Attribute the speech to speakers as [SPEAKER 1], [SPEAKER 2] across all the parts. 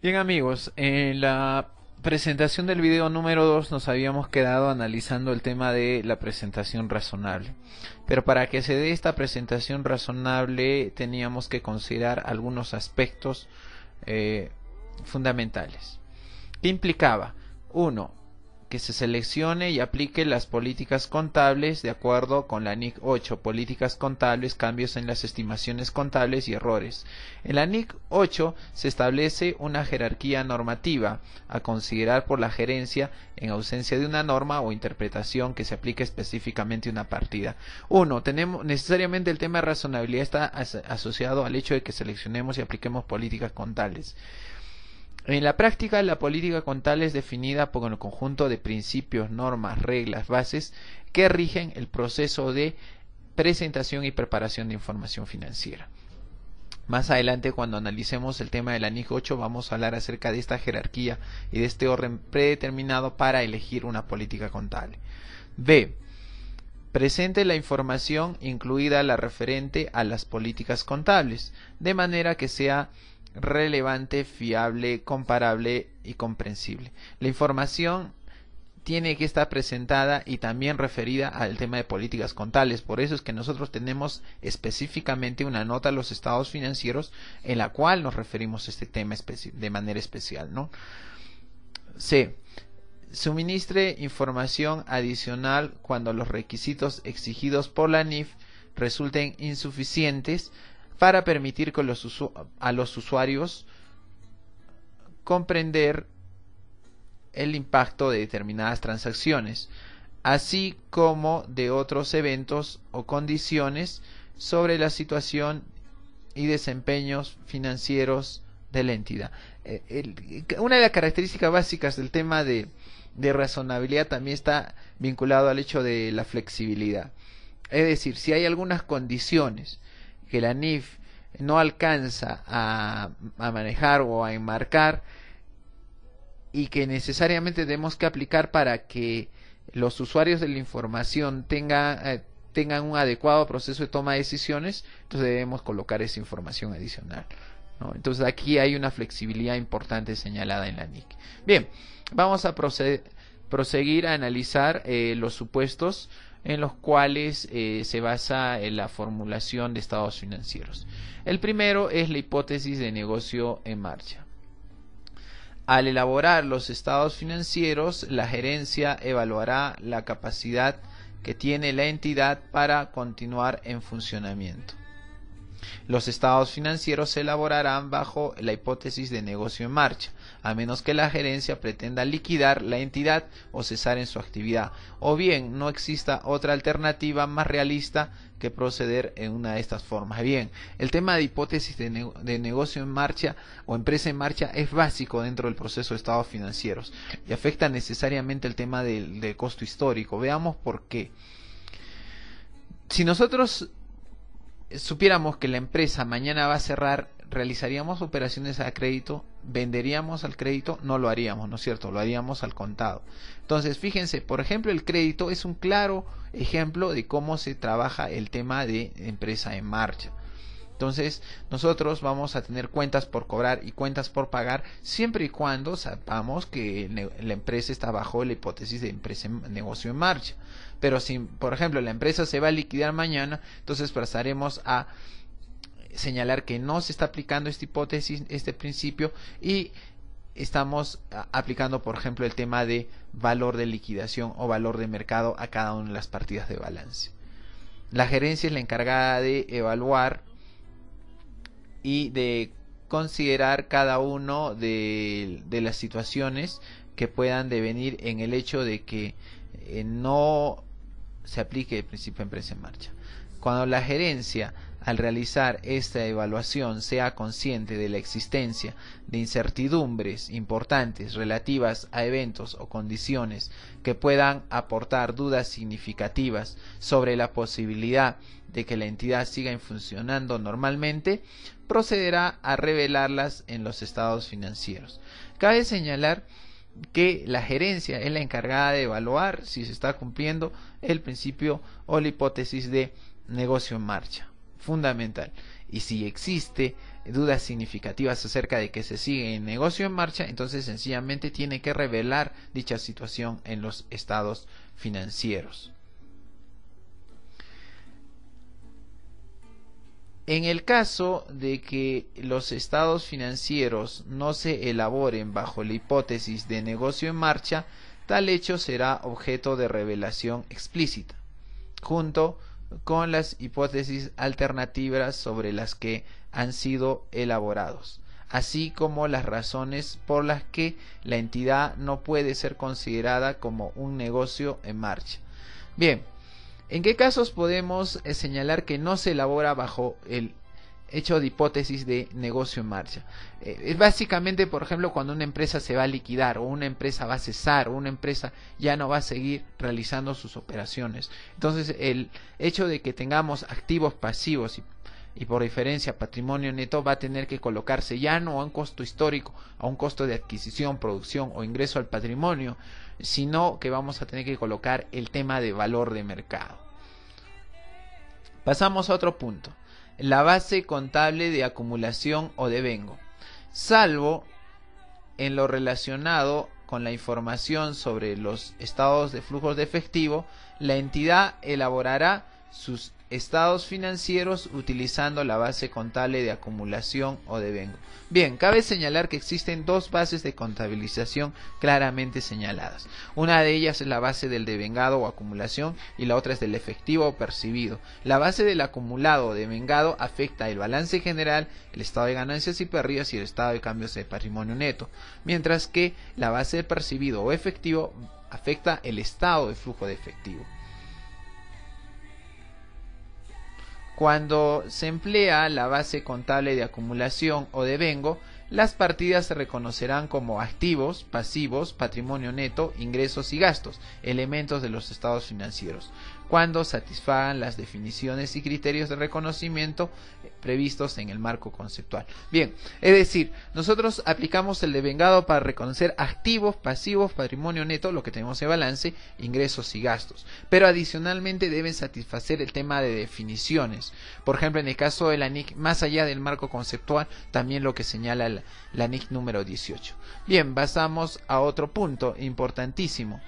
[SPEAKER 1] Bien amigos, en la presentación del video número 2 nos habíamos quedado analizando el tema de la presentación razonable. Pero para que se dé esta presentación razonable teníamos que considerar algunos aspectos fundamentales. ¿Qué implicaba? Uno, que se seleccione y aplique las políticas contables de acuerdo con la NIC 8, políticas contables, cambios en las estimaciones contables y errores. En la NIC 8 se establece una jerarquía normativa a considerar por la gerencia en ausencia de una norma o interpretación que se aplique específicamente a una partida. Uno, tenemos necesariamente el tema de razonabilidad está asociado al hecho de que seleccionemos y apliquemos políticas contables. En la práctica, la política contable es definida por el conjunto de principios, normas, reglas, bases que rigen el proceso de presentación y preparación de información financiera. Más adelante, cuando analicemos el tema de la NIC 8, vamos a hablar acerca de esta jerarquía y de este orden predeterminado para elegir una política contable. B. Presente la información incluida la referente a las políticas contables, de manera que sea relevante, fiable, comparable y comprensible. La información tiene que estar presentada y también referida al tema de políticas contables. Por eso es que nosotros tenemos específicamente una nota a los estados financieros en la cual nos referimos a este tema de manera especial, ¿no? C. Suministre información adicional cuando los requisitos exigidos por la NIF resulten insuficientes para permitir que a los usuarios comprender el impacto de determinadas transacciones, así como de otros eventos o condiciones sobre la situación y desempeños financieros de la entidad. Una de las características básicas del tema de razonabilidad también está vinculado al hecho de la flexibilidad. Es decir, si hay algunas condiciones que la NIF no alcanza a manejar o a enmarcar y que necesariamente tenemos que aplicar para que los usuarios de la información tengan un adecuado proceso de toma de decisiones, entonces debemos colocar esa información adicional, ¿no? Entonces aquí hay una flexibilidad importante señalada en la NIC. Bien, vamos a proseguir a analizar los supuestos en los cuales se basa en la formulación de estados financieros. El primero es la hipótesis de negocio en marcha. Al elaborar los estados financieros, la gerencia evaluará la capacidad que tiene la entidad para continuar en funcionamiento. Los estados financieros se elaborarán bajo la hipótesis de negocio en marcha, a menos que la gerencia pretenda liquidar la entidad o cesar en su actividad, o bien no exista otra alternativa más realista que proceder en una de estas formas. Bien, el tema de hipótesis de negocio en marcha o empresa en marcha es básico dentro del proceso de estados financieros y afecta necesariamente el tema del costo histórico. Veamos por qué. Si nosotros supiéramos que la empresa mañana va a cerrar, ¿realizaríamos operaciones a crédito? ¿Venderíamos al crédito? No lo haríamos, ¿no es cierto? Lo haríamos al contado. Entonces, fíjense, por ejemplo, el crédito es un claro ejemplo de cómo se trabaja el tema de empresa en marcha. Entonces, nosotros vamos a tener cuentas por cobrar y cuentas por pagar siempre y cuando sepamos que la empresa está bajo la hipótesis de negocio en marcha. Pero si, por ejemplo, la empresa se va a liquidar mañana, entonces pasaremos a señalar que no se está aplicando esta hipótesis, este principio, y estamos aplicando, por ejemplo, el tema de valor de liquidación o valor de mercado a cada una de las partidas de balance. La gerencia es la encargada de evaluar y de considerar cada uno de las situaciones que puedan devenir en el hecho de que no se aplique el principio de empresa en marcha. Cuando la gerencia, al realizar esta evaluación, sea consciente de la existencia de incertidumbres importantes relativas a eventos o condiciones que puedan aportar dudas significativas sobre la posibilidad de que la entidad siga funcionando normalmente, procederá a revelarlas en los estados financieros. Cabe señalar que la gerencia es la encargada de evaluar si se está cumpliendo el principio o la hipótesis de negocio en marcha. Fundamental. Y si existe dudas significativas acerca de que se sigue en negocio en marcha, entonces sencillamente tiene que revelar dicha situación en los estados financieros. En el caso de que los estados financieros no se elaboren bajo la hipótesis de negocio en marcha, tal hecho será objeto de revelación explícita, junto con las hipótesis alternativas sobre las que han sido elaborados, así como las razones por las que la entidad no puede ser considerada como un negocio en marcha. Bien, ¿en qué casos podemos señalar que no se elabora bajo el hecho de hipótesis de negocio en marcha? Es básicamente, por ejemplo, cuando una empresa se va a liquidar, o una empresa va a cesar, o una empresa ya no va a seguir realizando sus operaciones. Entonces, el hecho de que tengamos activos pasivos y por diferencia patrimonio neto va a tener que colocarse ya no a un costo histórico, a un costo de adquisición, producción o ingreso al patrimonio, sino que vamos a tener que colocar el tema de valor de mercado. Pasamos a otro punto, la base contable de acumulación o devengo. Salvo en lo relacionado con la información sobre los estados de flujos de efectivo, la entidad elaborará sus estados financieros utilizando la base contable de acumulación o devengo. Bien, cabe señalar que existen dos bases de contabilización claramente señaladas. Una de ellas es la base del devengado o acumulación y la otra es del efectivo o percibido. La base del acumulado o devengado afecta el balance general, el estado de ganancias y pérdidas y el estado de cambios de patrimonio neto, mientras que la base del percibido o efectivo afecta el estado de flujo de efectivo. Cuando se emplea la base contable de acumulación o devengo, las partidas se reconocerán como activos, pasivos, patrimonio neto, ingresos y gastos, elementos de los estados financieros, cuando satisfagan las definiciones y criterios de reconocimiento previstos en el marco conceptual. Bien, es decir, nosotros aplicamos el devengado para reconocer activos, pasivos, patrimonio neto, lo que tenemos en balance, ingresos y gastos, pero adicionalmente deben satisfacer el tema de definiciones. Por ejemplo, en el caso de la NIC, más allá del marco conceptual, también lo que señala la NIC número 18. Bien, pasamos a otro punto importantísimo.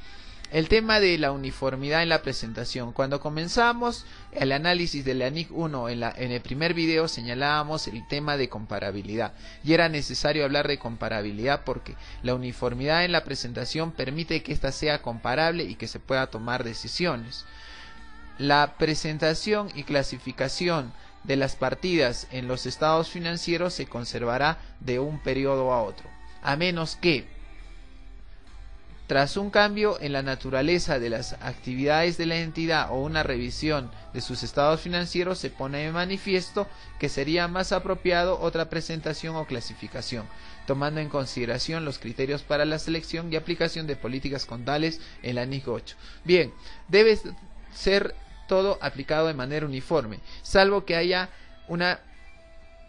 [SPEAKER 1] El tema de la uniformidad en la presentación. Cuando comenzamos el análisis de la NIC 1 en el primer video señalábamos el tema de comparabilidad y era necesario hablar de comparabilidad porque la uniformidad en la presentación permite que ésta sea comparable y que se pueda tomar decisiones. La presentación y clasificación de las partidas en los estados financieros se conservará de un periodo a otro, a menos que tras un cambio en la naturaleza de las actividades de la entidad o una revisión de sus estados financieros se pone de manifiesto que sería más apropiado otra presentación o clasificación, tomando en consideración los criterios para la selección y aplicación de políticas contables en la NIC 8. Bien, debe ser todo aplicado de manera uniforme, salvo que haya una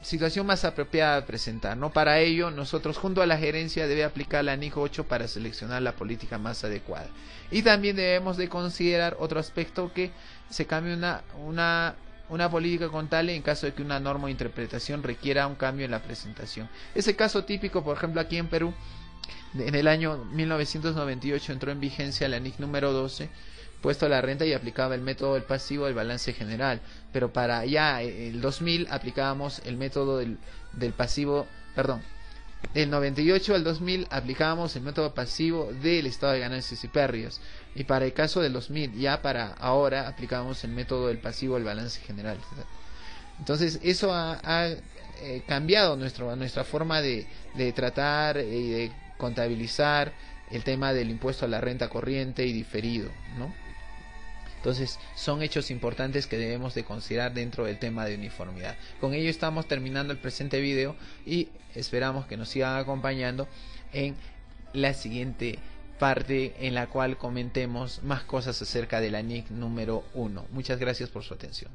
[SPEAKER 1] situación más apropiada de presentar, ¿no? Para ello, nosotros junto a la gerencia debe aplicar la NIC 8 para seleccionar la política más adecuada. Y también debemos de considerar otro aspecto, que se cambie una política contable en caso de que una norma o interpretación requiera un cambio en la presentación. Ese caso típico, por ejemplo, aquí en Perú, en el año 1998 entró en vigencia la NIC número 12, puesto a la renta y aplicaba el método del pasivo del balance general, pero para ya el 2000 aplicábamos el método del pasivo, perdón, del 98 al 2000 aplicábamos el método pasivo del estado de ganancias y pérdidas, y para el caso del 2000 ya para ahora aplicábamos el método del pasivo del balance general. Entonces eso ha cambiado nuestra forma de tratar y de contabilizar el tema del impuesto a la renta corriente y diferido, ¿no? Entonces son hechos importantes que debemos de considerar dentro del tema de uniformidad. Con ello estamos terminando el presente video y esperamos que nos sigan acompañando en la siguiente parte en la cual comentemos más cosas acerca de la NIC número 1. Muchas gracias por su atención.